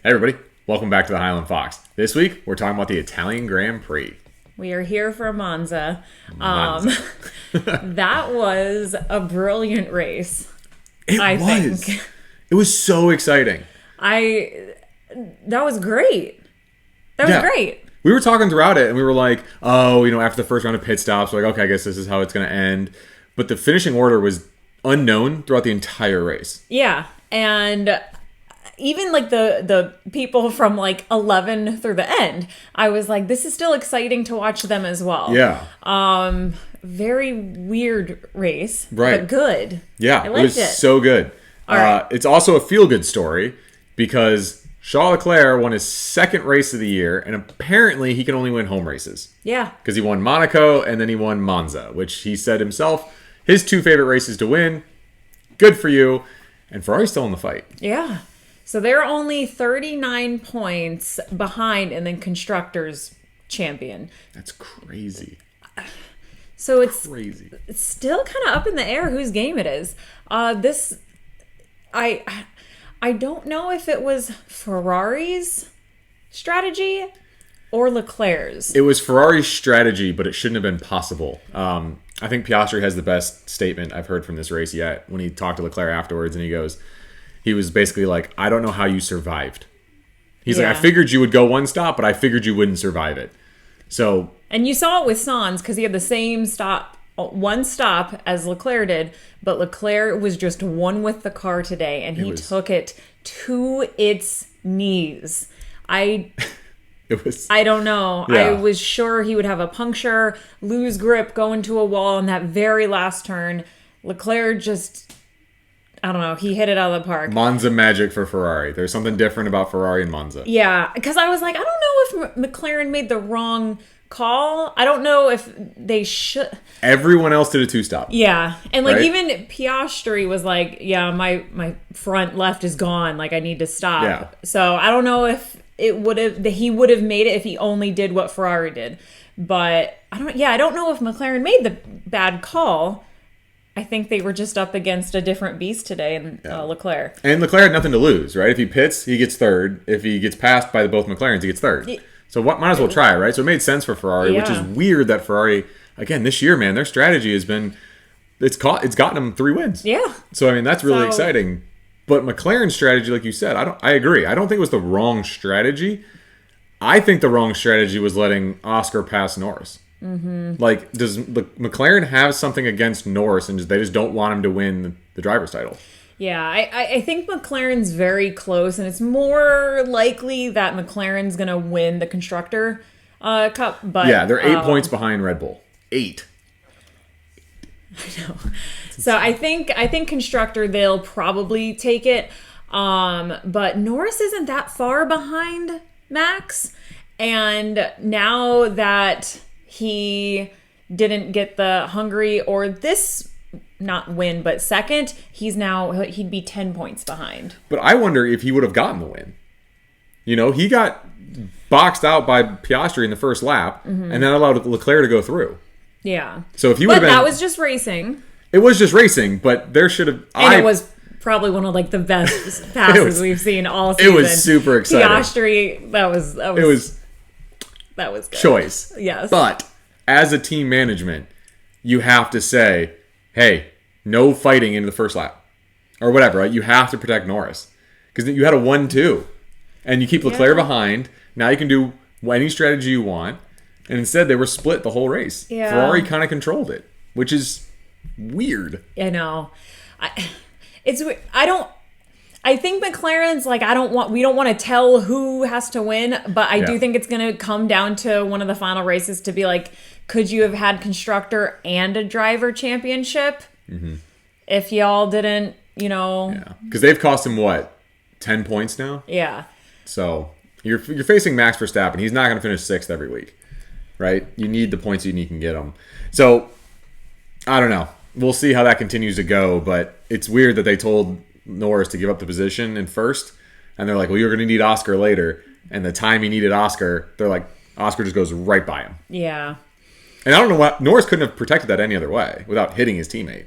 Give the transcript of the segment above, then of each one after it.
Hey everybody, welcome back to the Highland Fox. This week, we're talking about the Italian Grand Prix. We are here for Monza. Monza. That was a brilliant race. I think. It was so exciting. That was great. That was great. We were talking throughout it, and we were like, after the first round of pit stops, we're like, okay, I guess this is how it's going to end. But the finishing order was unknown throughout the entire race. Yeah, and even like the people from like 11 through the end, I was like, this is still exciting to watch them as well. Yeah. Very weird race, right? But good. Yeah, I liked it was so good. All right. It's also a feel-good story because Charles Leclerc won his second race of the year, and apparently he can only win home races. Yeah. Because he won Monaco and then he won Monza, which he said himself, his two favorite races to win. Good for you. And Ferrari's still in the fight. Yeah. So they're only 39 points behind and then Constructors champion. That's crazy. So it's crazy. It's still kind of up in the air whose game it is. I don't know if it was Ferrari's strategy or Leclerc's. It was Ferrari's strategy, but it shouldn't have been possible. I think Piastri has the best statement I've heard from this race yet when he talked to Leclerc afterwards, and he was basically like, I don't know how you survived. He's like, I figured you would go one stop, but I figured you wouldn't survive it. So, and you saw it with Sainz because he had the same one stop as Leclerc did, but Leclerc was just one with the car today, and he took it to its knees. I don't know. Yeah. I was sure he would have a puncture, lose grip, go into a wall in that very last turn. Leclerc just, I don't know, he hit it out of the park. Monza magic for Ferrari. There's something different about Ferrari and Monza. Yeah, because I was like, I don't know if McLaren made the wrong call. I don't know if they should. Everyone else did a two-stop. Yeah, and like right? even Piastri was like, yeah, my front left is gone. Like I need to stop. Yeah. So I don't know if he would have made it if he only did what Ferrari did. But I don't know if McLaren made the bad call. I think they were just up against a different beast today in Leclerc. And Leclerc had nothing to lose, right? If he pits, he gets third. If he gets passed by both McLarens, he gets third. So might as well try, right? So it made sense for Ferrari, which is weird that Ferrari, again, this year, man, their strategy has been, it's gotten them 3 wins. Yeah. So, I mean, that's really exciting. But McLaren's strategy, like you said, I agree. I don't think it was the wrong strategy. I think the wrong strategy was letting Oscar pass Norris. Mm-hmm. Like, does McLaren have something against Norris and they just don't want him to win the driver's title? Yeah, I think McLaren's very close, and it's more likely that McLaren's going to win the Constructor Cup. But yeah, they're 8 points behind Red Bull. 8. I know. So I think Constructor, they'll probably take it. But Norris isn't that far behind Max. And now that he didn't get the Hungary or this not win, but second, he'd be 10 points behind. But I wonder if he would have gotten the win. You know, he got boxed out by Piastri in the first lap, and then allowed Leclerc to go through. Yeah. So if he would have been, that was just racing. It was just racing, but there should have. And it was probably one of like the best passes we've seen all season. It was super exciting. Piastri, that was good. Choice. Yes. But as a team management, you have to say, hey, no fighting into the first lap. Or whatever, right? You have to protect Norris. Because you had a 1-2. And you keep Leclerc behind. Now you can do any strategy you want. And instead, they were split the whole race. Yeah. Ferrari kind of controlled it. Which is weird. I know. I think McLaren's like, we don't want to tell who has to win. But I do think it's going to come down to one of the final races to be like, could you have had constructor and a driver championship if y'all didn't, Yeah, because they've cost him, 10 points now? Yeah. So you're facing Max Verstappen. He's not going to finish 6th every week, right? You need the points you can get him. So, I don't know. We'll see how that continues to go, but it's weird that they told Norris to give up the position in first, and they're like, well, you're going to need Oscar later. And the time he needed Oscar, they're like, Oscar just goes right by him. Yeah. And I don't know what Norris couldn't have protected that any other way without hitting his teammate.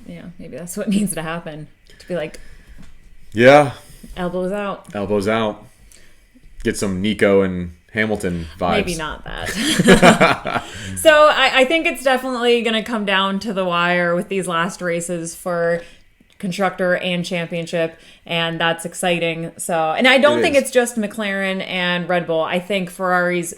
Yeah, maybe that's what needs to happen. To be like, yeah, Elbows out. Elbows out. Get some Nico and Hamilton vibes. Maybe not that. So I think it's definitely going to come down to the wire with these last races for constructor and championship, and that's exciting. So, and I don't think it's just McLaren and Red Bull. I think Ferrari's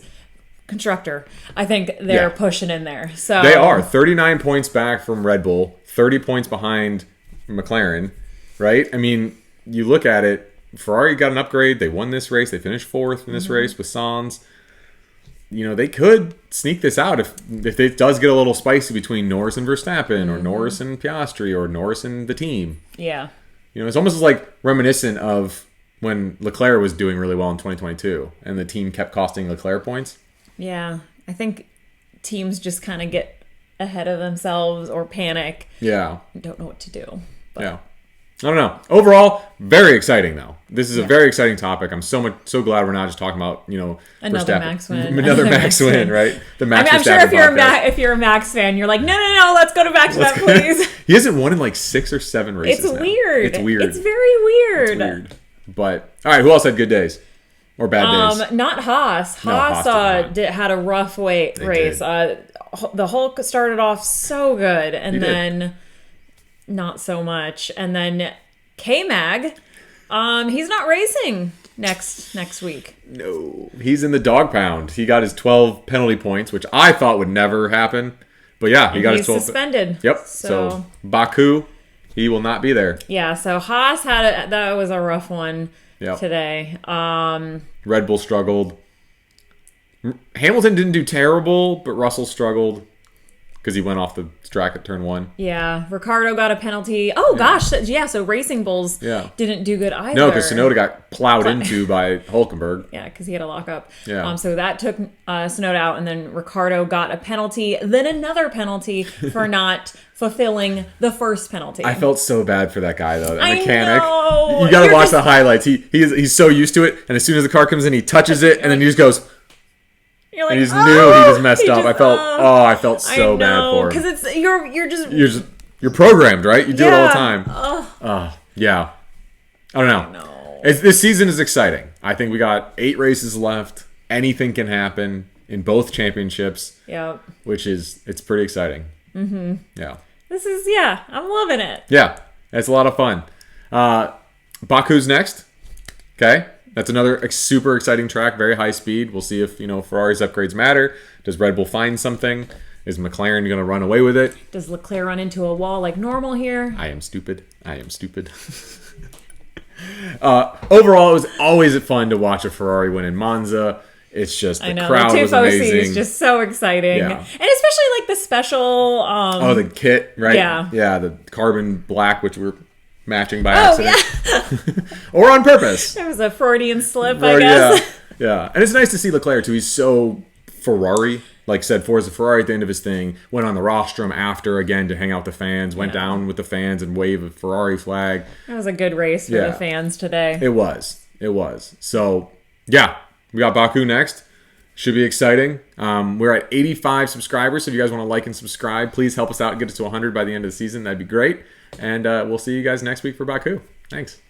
constructor. I think they're pushing in there. So they are 39 points back from Red Bull, 30 points behind McLaren, right? I mean, you look at it, Ferrari got an upgrade. They won this race. They finished fourth in this race with Sainz. You know, they could sneak this out if it does get a little spicy between Norris and Verstappen or Norris and Piastri or Norris and the team. Yeah. You know, it's almost like reminiscent of when Leclerc was doing really well in 2022 and the team kept costing Leclerc points. Yeah. I think teams just kind of get ahead of themselves or panic. Yeah. Don't know what to do. But. Yeah. I don't know. Overall, very exciting though. This is a very exciting topic. I'm so glad we're not just talking about, you know, another Max win. Another Max win, right? The Max. I'm sure if you're a Max fan, you're like, no, let's go back to that, please. He hasn't won in like 6 or 7 races. It's weird. It's weird. It's very weird. It's weird. But all right, who else had good days or bad days? Not Haas. Haas had a rough race. The Hulk started off so good, and then not so much. And then K-Mag, he's not racing next week. No, he's in the dog pound. He got his 12 penalty points, which I thought would never happen. But yeah, he got his 12. He's suspended. Yep. So Baku, he will not be there. Yeah, so Haas that was a rough one today. Red Bull struggled. Hamilton didn't do terrible, but Russell struggled because he went off the track at turn 1. Yeah, Ricardo got a penalty. Oh gosh, so Racing Bulls didn't do good either. No, because Tsunoda got plowed into by Hulkenberg. Yeah, because he had a lockup. Yeah. So that took Tsunoda out, and then Ricardo got a penalty, then another penalty for not fulfilling the first penalty. I felt so bad for that guy though, that mechanic. Know. You got to watch the highlights. He's so used to it, and as soon as the car comes in, he touches it, and then he just goes. You're like, and he just knew he just messed up. I felt so bad for him. Because it's you're programmed, right? You do it all the time. Yeah. I don't know. This season is exciting. I think we got 8 races left. Anything can happen in both championships. Yeah. It's pretty exciting. Mm-hmm. Yeah. I'm loving it. Yeah. It's a lot of fun. Baku's next. Okay. That's another super exciting track, very high speed. We'll see if, Ferrari's upgrades matter. Does Red Bull find something? Is McLaren going to run away with it? Does Leclerc run into a wall like normal here? I am stupid. Overall, it was always fun to watch a Ferrari win in Monza. It's just the crowd was amazing. Is just so exciting, and especially like the special. The kit, right? Yeah, the carbon black, which we're matching by accident or on purpose. It was a Freudian slip, I guess. Yeah, and it's nice to see Leclerc too. He's so Ferrari. Like said, Forza Ferrari at the end of his thing, went on the rostrum after again to hang out with the fans, went down with the fans and wave a Ferrari flag. That was a good race for the fans today. It was. So, yeah, we got Baku next. Should be exciting. We're at 85 subscribers, so if you guys want to like and subscribe, please help us out and get us to 100 by the end of the season. That'd be great. And we'll see you guys next week for Baku. Thanks.